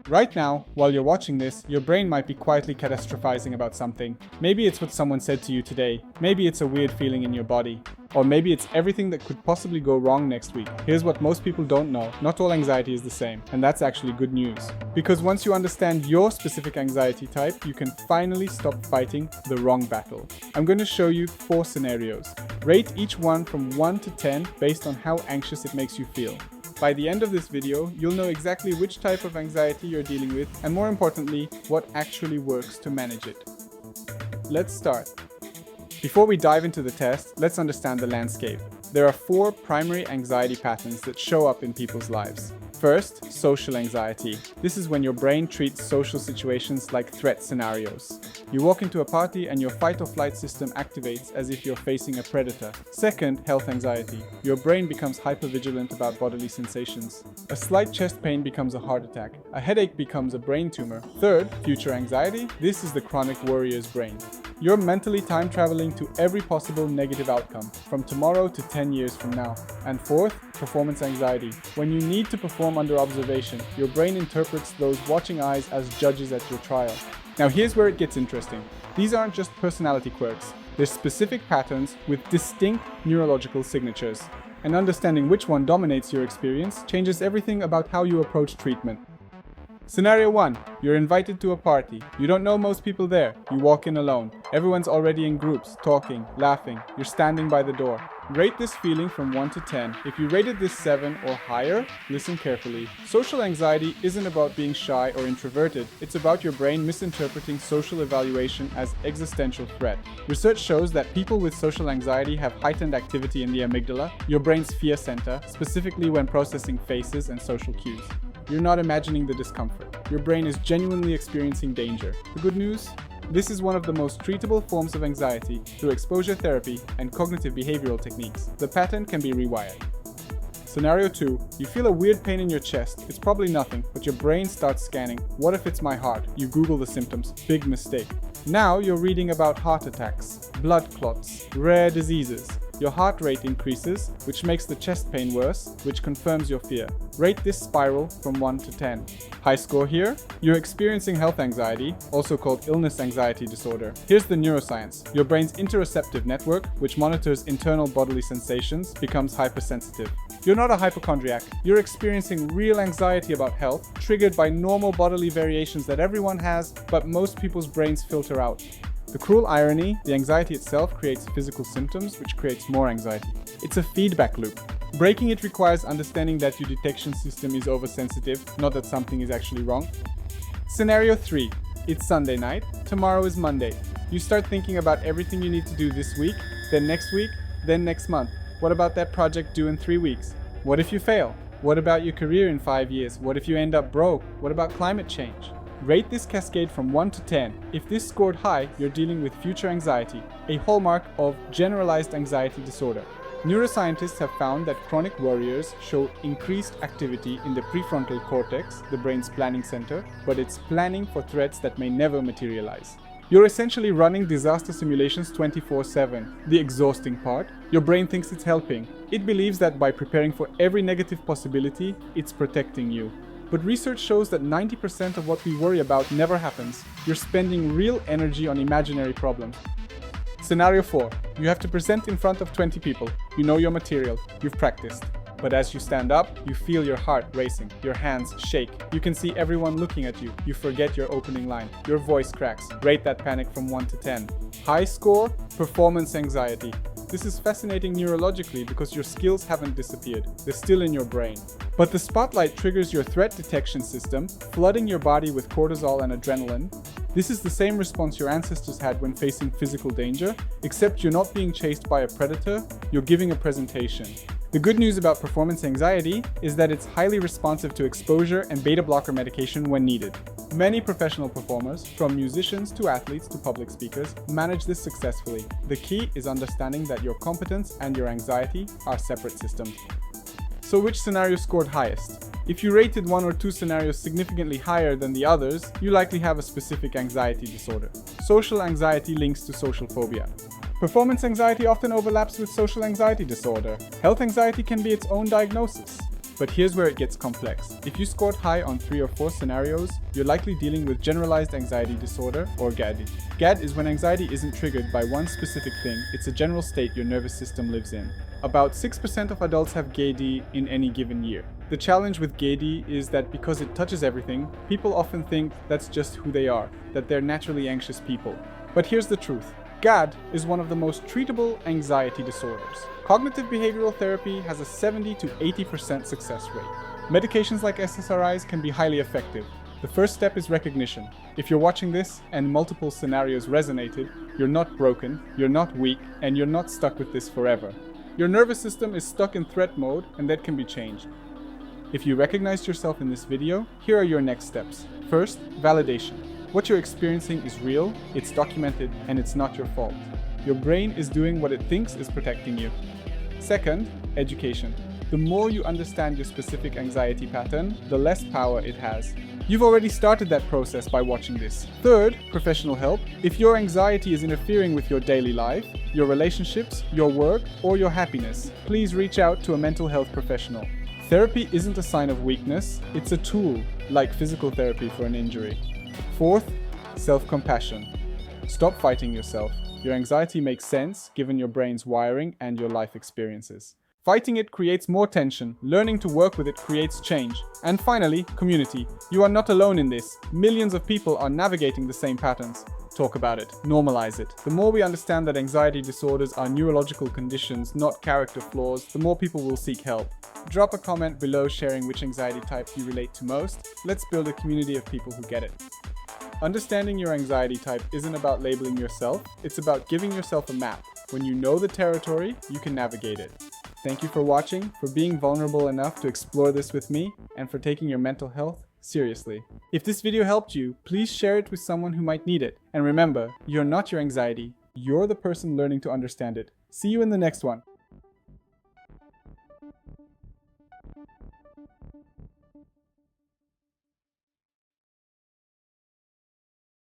Right now, while you're watching this, your brain might be quietly catastrophizing about something. Maybe it's what someone said to you today. Maybe it's a weird feeling in your body. Or maybe it's everything that could possibly go wrong next week. Here's what most people don't know. Not all anxiety is the same. And that's actually good news. Because once you understand your specific anxiety type, you can finally stop fighting the wrong battle. I'm going to show you 4 scenarios. Rate each one from 1 to 10 based on how anxious it makes you feel. By the end of this video, you'll know exactly which type of anxiety you're dealing with, and more importantly, what actually works to manage it. Let's start. Before we dive into the test, let's understand the landscape. There are 4 primary anxiety patterns that show up in people's lives. First, social anxiety. This is when your brain treats social situations like threat scenarios. You walk into a party and your fight or flight system activates as if you're facing a predator. Second, health anxiety. Your brain becomes hypervigilant about bodily sensations. A slight chest pain becomes a heart attack. A headache becomes a brain tumor. Third, future anxiety. This is the chronic worrier's brain. You're mentally time traveling to every possible negative outcome, from tomorrow to 10 years from now. And fourth, performance anxiety. When you need to perform under observation, your brain interprets those watching eyes as judges at your trial. Now here's where it gets interesting. These aren't just personality quirks. They're specific patterns with distinct neurological signatures. And understanding which one dominates your experience changes everything about how you approach treatment. Scenario 1. You're invited to a party. You don't know most people there. You walk in alone. Everyone's already in groups, talking, laughing. You're standing by the door. Rate this feeling from 1 to 10. If you rated this 7 or higher, listen carefully. Social anxiety isn't about being shy or introverted. It's about your brain misinterpreting social evaluation as existential threat. Research shows that people with social anxiety have heightened activity in the amygdala, your brain's fear center, specifically when processing faces and social cues. You're not imagining the discomfort. Your brain is genuinely experiencing danger. The good news? This is one of the most treatable forms of anxiety through exposure therapy and cognitive behavioral techniques. The pattern can be rewired. Scenario 2. You feel a weird pain in your chest. It's probably nothing, but your brain starts scanning. What if it's my heart? You Google the symptoms. Big mistake. Now you're reading about heart attacks, blood clots, rare diseases. Your heart rate increases, which makes the chest pain worse, which confirms your fear. Rate this spiral from 1 to 10. High score here? You're experiencing health anxiety, also called illness anxiety disorder. Here's the neuroscience. Your brain's interoceptive network, which monitors internal bodily sensations, becomes hypersensitive. You're not a hypochondriac. You're experiencing real anxiety about health, triggered by normal bodily variations that everyone has, but most people's brains filter out. The cruel irony, the anxiety itself creates physical symptoms, which creates more anxiety. It's a feedback loop. Breaking it requires understanding that your detection system is oversensitive, not that something is actually wrong. Scenario 3. It's Sunday night, tomorrow is Monday. You start thinking about everything you need to do this week, then next week, then next month. What about that project due in 3 weeks? What if you fail? What about your career in 5 years? What if you end up broke? What about climate change? Rate this cascade from 1 to 10. If this scored high, you're dealing with future anxiety, a hallmark of generalized anxiety disorder. Neuroscientists have found that chronic worriers show increased activity in the prefrontal cortex, the brain's planning center, but it's planning for threats that may never materialize. You're essentially running disaster simulations 24/7. The exhausting part? Your brain thinks it's helping. It believes that by preparing for every negative possibility, it's protecting you. But research shows that 90% of what we worry about never happens. You're spending real energy on imaginary problems. Scenario 4. You have to present in front of 20 people. You know your material. You've practiced. But as you stand up, you feel your heart racing. Your hands shake. You can see everyone looking at you. You forget your opening line. Your voice cracks. Rate that panic from 1 to 10. High score, performance anxiety. This is fascinating neurologically because your skills haven't disappeared. They're still in your brain. But the spotlight triggers your threat detection system, flooding your body with cortisol and adrenaline. This is the same response your ancestors had when facing physical danger, except you're not being chased by a predator, you're giving a presentation. The good news about performance anxiety is that it's highly responsive to exposure and beta blocker medication when needed. Many professional performers, from musicians to athletes to public speakers, manage this successfully. The key is understanding that your competence and your anxiety are separate systems. So which scenario scored highest? If you rated 1 or 2 scenarios significantly higher than the others, you likely have a specific anxiety disorder. Social anxiety links to social phobia. Performance anxiety often overlaps with social anxiety disorder. Health anxiety can be its own diagnosis. But here's where it gets complex. If you scored high on 3 or 4 scenarios, you're likely dealing with generalized anxiety disorder, or GAD. GAD is when anxiety isn't triggered by one specific thing, it's a general state your nervous system lives in. About 6% of adults have GAD in any given year. The challenge with GAD is that because it touches everything, people often think that's just who they are, that they're naturally anxious people. But here's the truth. GAD is one of the most treatable anxiety disorders. Cognitive behavioral therapy has a 70 to 80% success rate. Medications like SSRIs can be highly effective. The first step is recognition. If you're watching this and multiple scenarios resonated, you're not broken, you're not weak, and you're not stuck with this forever. Your nervous system is stuck in threat mode, and that can be changed. If you recognized yourself in this video, here are your next steps. First, validation. What you're experiencing is real, it's documented, and it's not your fault. Your brain is doing what it thinks is protecting you. Second, education. The more you understand your specific anxiety pattern, the less power it has. You've already started that process by watching this. Third, professional help. If your anxiety is interfering with your daily life, your relationships, your work, or your happiness, please reach out to a mental health professional. Therapy isn't a sign of weakness, it's a tool, like physical therapy for an injury. Fourth, self-compassion. Stop fighting yourself. Your anxiety makes sense given your brain's wiring and your life experiences. Fighting it creates more tension. Learning to work with it creates change. And finally, community. You are not alone in this. Millions of people are navigating the same patterns. Talk about it. Normalize it. The more we understand that anxiety disorders are neurological conditions, not character flaws, the more people will seek help. Drop a comment below sharing which anxiety type you relate to most. Let's build a community of people who get it. Understanding your anxiety type isn't about labeling yourself, it's about giving yourself a map. When you know the territory, you can navigate it. Thank you for watching, for being vulnerable enough to explore this with me, and for taking your mental health seriously. If this video helped you, please share it with someone who might need it. And remember, you're not your anxiety, you're the person learning to understand it. See you in the next one.